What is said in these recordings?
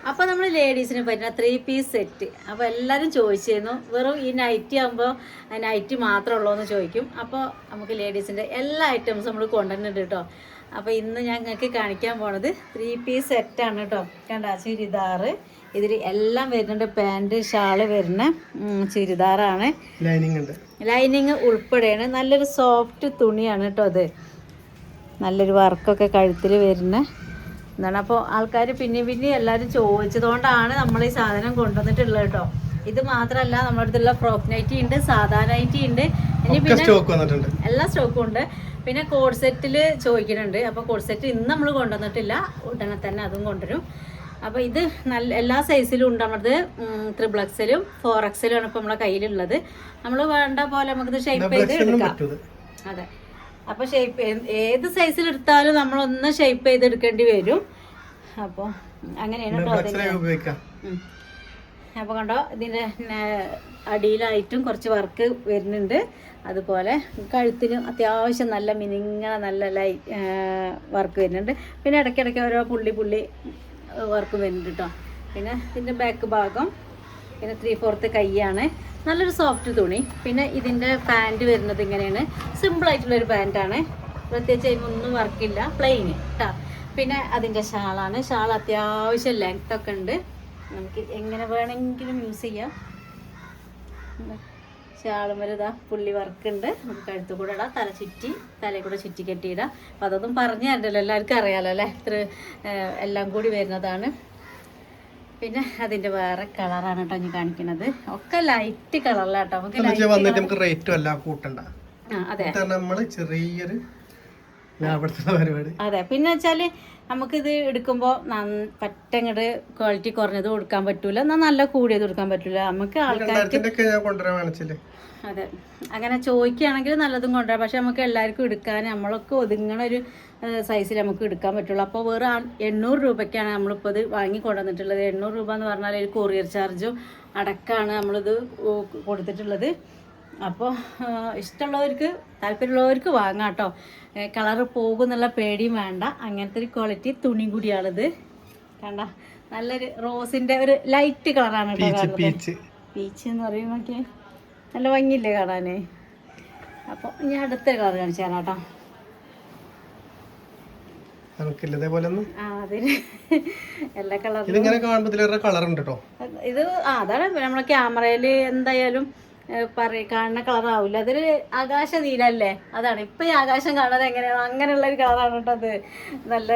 അപ്പോൾ നമ്മൾ ലേഡീസിന് പറ്റുന്ന 3 പീസ് സെറ്റ്. അപ്പോൾ എല്ലാവരും ചോദിച്ചിരുന്നു, വെറും ഈ നൈറ്റി ആകുമ്പോൾ നൈറ്റി മാത്രമേ ഉള്ളൂ എന്ന് ചോദിക്കും. അപ്പോൾ നമുക്ക് ലേഡീസിൻ്റെ എല്ലാ ഐറ്റംസും നമ്മൾ കൊണ്ടുവന്നിട്ടുണ്ട് കേട്ടോ. അപ്പോൾ ഇന്ന് ഞങ്ങൾക്ക് കാണിക്കാൻ പോണത് 3 പീസ് സെറ്റാണ് കേട്ടോ. കണ്ട ചുരിദാറ്, ഇതിൽ എല്ലാം വരുന്നുണ്ട്. പാൻറ് ഷാള് വരുന്ന ചുരിദാറാണ്, ലൈനിങ് ഉൾപ്പെടെയാണ്. നല്ലൊരു സോഫ്റ്റ് തുണിയാണ് കേട്ടോ. അത് നല്ലൊരു വർക്കൊക്കെ കഴുത്തിൽ വരുന്ന എന്താണ്. അപ്പോൾ ആൾക്കാർ പിന്നെ എല്ലാവരും ചോദിച്ചതുകൊണ്ടാണ് നമ്മൾ ഈ സാധനം കൊണ്ടുവന്നിട്ടുള്ളത് കേട്ടോ. ഇത് മാത്രമല്ല, നമ്മുടെ അടുത്തുള്ള ഫ്രോക്ക് നൈറ്റി ഉണ്ട്, സാധാ നൈറ്റി ഉണ്ട്, ഇനി പിന്നെ എല്ലാ സ്റ്റോക്കും ഉണ്ട്. പിന്നെ കോഡ് സെറ്റിൽ ചോദിക്കുന്നുണ്ട്. അപ്പോൾ കോഡ് സെറ്റ് ഇന്ന് നമ്മൾ കൊണ്ടുവന്നിട്ടില്ല, ഉടനെ തന്നെ അതും കൊണ്ടുവരും. അപ്പോൾ ഇത് നല്ല എല്ലാ സൈസിലും ഉണ്ട്. നമ്മളത് 3XL 4XL ആണ് ഇപ്പോൾ നമ്മളെ കയ്യിലുള്ളത്. നമ്മൾ വേണ്ട പോലെ നമുക്കിത് ഷേപ്പ് ചെയ്ത് എടുക്കാം. അതെ, അപ്പോൾ ഷേപ്പ് ഏത് സൈസിൽ എടുത്താലും നമ്മളൊന്ന് ഷേപ്പ് ചെയ്ത് എടുക്കേണ്ടി വരും. അപ്പോൾ അങ്ങനെയാണ് കേട്ടോ. അപ്പോൾ കണ്ടോ, ഇതിൻ്റെ അടിയിലായിട്ടും കുറച്ച് വർക്ക് വരുന്നുണ്ട്. അതുപോലെ കഴുത്തിനും അത്യാവശ്യം നല്ല മിനിങ്ങ നല്ല വർക്ക് വരുന്നുണ്ട്. പിന്നെ ഇടയ്ക്കിടയ്ക്ക് ഓരോ പുള്ളി വർക്ക് വരുന്നുണ്ട് കേട്ടോ. പിന്നെ ഇതിൻ്റെ ബാക്ക് ഭാഗം, പിന്നെ 3/4 കൈയാണ്. നല്ലൊരു സോഫ്റ്റ് തുണി. പിന്നെ ഇതിൻ്റെ പാൻറ് വരുന്നത് ഇങ്ങനെയാണ്, സിമ്പിളായിട്ടുള്ളൊരു പാൻറ്റാണ്. പ്രത്യേകിച്ച് അതിനൊന്നും വർക്കില്ല, പ്ലെയിൻ കേട്ടോ. പിന്നെ അതിൻ്റെ ഷാളാണ്. ഷാൾ അത്യാവശ്യം ലെങ്ത്തൊക്കെ ഉണ്ട്, നമുക്ക് എങ്ങനെ വേണമെങ്കിലും യൂസ് ചെയ്യാം. ഷാളും വലുതാ പുള്ളി വർക്കുണ്ട്. നമുക്ക് കഴുത്ത് കൂടെ ഇടാം, തലയിൽ കൂടെ ചുറ്റി കെട്ടിയിടാം. അപ്പോൾ അതൊന്നും പറഞ്ഞു തരണ്ടല്ലോ, എല്ലാവർക്കും അറിയാമല്ലോ അല്ലേ. ഇത്ര എല്ലാം കൂടി വരുന്നതാണ്. പിന്നെ അതിന്റെ വേറെ കളറാണ് കേട്ടോ ഞാൻ കാണിക്കുന്നത്. ഒക്കെ ലൈറ്റ് കളറിലാട്ടോ. നമുക്ക് റേറ്റും എല്ലാം കൂട്ടണ്ട. അതെ, ചെറിയൊരു അതെ. പിന്നെ വെച്ചാല് നമുക്കിത് എടുക്കുമ്പോൾ പറ്റങ്ങട് ക്വാളിറ്റി കുറഞ്ഞത് കൊടുക്കാൻ പറ്റൂല, എന്നാൽ നല്ല കൂടിയത് കൊടുക്കാൻ പറ്റൂല. നമുക്ക് ആൾക്കാർക്ക് അതെ അങ്ങനെ ചോദിക്കുകയാണെങ്കിൽ നല്ലതും കൊണ്ടുവരാം. പക്ഷെ നമുക്ക് എല്ലാവർക്കും എടുക്കാൻ നമ്മളൊക്കെ ഒതുങ്ങണ ഒരു സൈസിൽ നമുക്ക് എടുക്കാൻ പറ്റുള്ളൂ. അപ്പോൾ വേറെ 800 രൂപയ്ക്കാണ് നമ്മളിപ്പോൾ ഇത് വാങ്ങി കൊണ്ടുവന്നിട്ടുള്ളത്. 800 രൂപ എന്ന് പറഞ്ഞാൽ ഒരു കൊറിയർ ചാർജും അടക്കമാണ് നമ്മളിത് കൊടുത്തിട്ടുള്ളത്. അപ്പോൾ ഇഷ്ടമുള്ളവർക്ക്, താല്പര്യമുള്ളവർക്ക് വാങ്ങാം കേട്ടോ. കളറ് പോകുന്നുള്ള പേടിയും വേണ്ട. അങ്ങനത്തെ ഒരു ക്വാളിറ്റി തുണി കൂടിയാണിത്. കണ്ട, നല്ലൊരു റോസിൻ്റെ ഒരു ലൈറ്റ് കളറാണ് കേട്ടോ. പീച്ച് എന്ന് പറയുമ്പോൾ നല്ല ഭംഗിയില്ലേ കാണാൻ. അപ്പോൾ ഞാൻ അടുത്ത കളർ കാണിച്ചു തരാം കേട്ടോ. എല്ലാ കളറും ഇത് അതാണ് നമ്മളെ ക്യാമറയിൽ എന്തായാലും കാണുന്ന കളറാവില്ല. അതൊരു ആകാശ നീലല്ലേ, അതാണ് ഇപ്പൊ ഈ ആകാശം കാണാതെ എങ്ങനെയാണ് അങ്ങനെയുള്ള ഒരു കളറാണ് കേട്ടോ. അത് നല്ല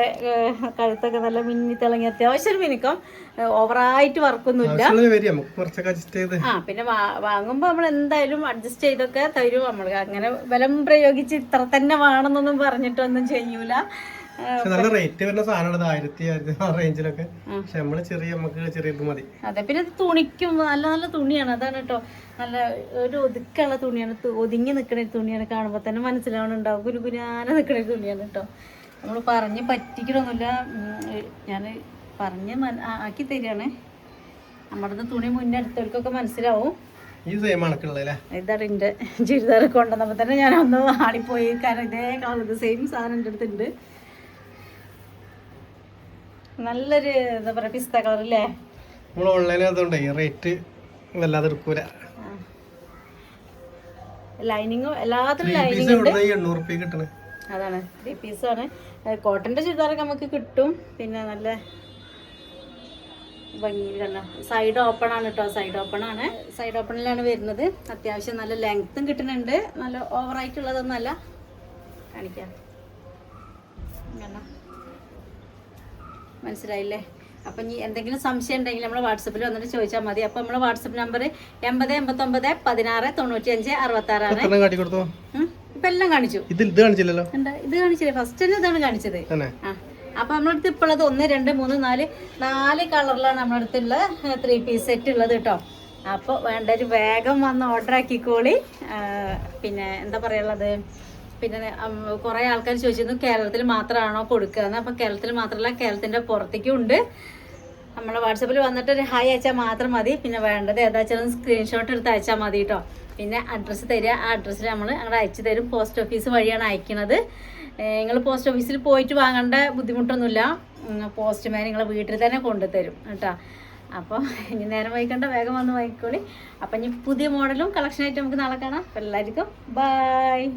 കഴുത്തൊക്കെ നല്ല മിന്നി തിളങ്ങി, അത്യാവശ്യം ഒരു മിനുക്കം, ഓവറായിട്ട് വർക്കൊന്നുമില്ല. പിന്നെ വാങ്ങുമ്പോ നമ്മൾ എന്തായാലും അഡ്ജസ്റ്റ് ചെയ്തൊക്കെ തരും നമ്മൾ. അങ്ങനെ ബലം പ്രയോഗിച്ച് ഇത്ര തന്നെ വേണമെന്നൊന്നും പറഞ്ഞിട്ടൊന്നും ചെയ്യൂല. നല്ല റേറ്റ് വരുന്ന സാധനമാണ് 1000 റേഞ്ചിലൊക്കെ. ചെറിയത് മതി. അതെ, പിന്നെ തുണിക്കും നല്ല നല്ല തുണിയാണ്. അതാണ് കേട്ടോ, നല്ല ഒരു ഒതുക്കുള്ള തുണിയാണ്, ഒതുങ്ങി നിൽക്കുന്ന തുണിയാണ്. കാണുമ്പോൾ തന്നെ മനസ്സിലാവണുണ്ടാവും, ഗുരുഗുരാന നിൽക്കുന്ന തുണിയാണ് കേട്ടോ. നമ്മൾ പറഞ്ഞ് പറ്റിക്കണമൊന്നുമില്ല, ഞാൻ പറഞ്ഞ് ആക്കി തരികയാണ്. നമ്മുടെ തുണി മുന്നേ അടുത്തവർക്കൊക്കെ മനസ്സിലാവും. ഇതാണ് എൻ്റെ ചുരിദാർ കൊണ്ടുവന്നപ്പോൾ തന്നെ ഞാൻ ഒന്ന് ആടിപ്പോയി. കാരണം ഇതേ കളർ, ഇത് സെയിം സാധനം എൻ്റെ അടുത്തുണ്ട്. നല്ലൊരു എന്താ പറയാ, പിസ്ത കളർ അല്ലേ. ലൈനിങ്ങും എല്ലാത്തിനും ലൈനിങ് ഉണ്ട്. അതാണ് 3 പീസാണ്. കോട്ടന്റെ ചുരിദാറൊക്കെ നമുക്ക് കിട്ടും. പിന്നെ നല്ല ഭംഗിയിലല്ല, സൈഡ് ഓപ്പൺ ആണ് കേട്ടോ. സൈഡ് ഓപ്പണിലാണ് വരുന്നത്. അത്യാവശ്യം നല്ല ലെങ്ത്തും കിട്ടുന്നുണ്ട്. നല്ല ഓവറായിട്ടുള്ളതൊന്നുമല്ല. കാണിക്കാം, മനസ്സിലായില്ലേ. അപ്പം ഇനി എന്തെങ്കിലും സംശയം ഉണ്ടെങ്കിൽ നമ്മൾ വാട്സപ്പിൽ വന്നിട്ട് ചോദിച്ചാൽ മതി. അപ്പം നമ്മുടെ വാട്സപ്പ് നമ്പർ 8089166566 ആണ്. ഇപ്പൊ എല്ലാം കാണിച്ചു. ഇത് കാണിച്ചില്ലേ, ഫസ്റ്റ് തന്നെ ഇതാണ് കാണിച്ചത്. അപ്പൊ നമ്മളടുത്ത് ഇപ്പോൾ ഉള്ളത് 1 2 3 4 കളറിലാണ് നമ്മുടെ അടുത്തുള്ള 3 പീസ് സെറ്റ് ഉള്ളത് കേട്ടോ. അപ്പോൾ വേണ്ടൊരു വേഗം വന്ന് ഓർഡർ ആക്കിക്കോളി. പിന്നെ എന്താ പറയുള്ളത്, പിന്നെ കുറേ ആൾക്കാർ ചോദിച്ചിരുന്നു കേരളത്തിൽ മാത്രമാണോ കൊടുക്കുകയെന്ന്. അപ്പം കേരളത്തിൽ മാത്രമല്ല, കേരളത്തിൻ്റെ പുറത്തേക്കും ഉണ്ട്. നമ്മളെ വാട്സപ്പിൽ വന്നിട്ട് ഒരു ഹായ് അയച്ചാൽ മാത്രം മതി. പിന്നെ വേണ്ടത് ഏതാച്ചാലും സ്ക്രീൻഷോട്ട് എടുത്ത് അയച്ചാൽ മതി കേട്ടോ. പിന്നെ അഡ്രസ്സ് തരിക, ആ അഡ്രസ്സിൽ നമ്മൾ അങ്ങോട്ട് അയച്ചു തരും. പോസ്റ്റ് ഓഫീസ് വഴിയാണ് അയക്കുന്നത്. നിങ്ങൾ പോസ്റ്റ് ഓഫീസിൽ പോയിട്ട് വാങ്ങേണ്ട ബുദ്ധിമുട്ടൊന്നുമില്ല. പോസ്റ്റ്മാൻ നിങ്ങളെ വീട്ടിൽ തന്നെ കൊണ്ടുതരും കേട്ടോ. അപ്പോൾ ഇനി നേരം വൈകണ്ട, വേഗം വന്ന് വാങ്ങിക്കോളി. അപ്പം ഇനി പുതിയ മോഡലും കളക്ഷനായിട്ട് നമുക്ക് നാളെ കാണാം. അപ്പോൾ എല്ലാവർക്കും ബൈ.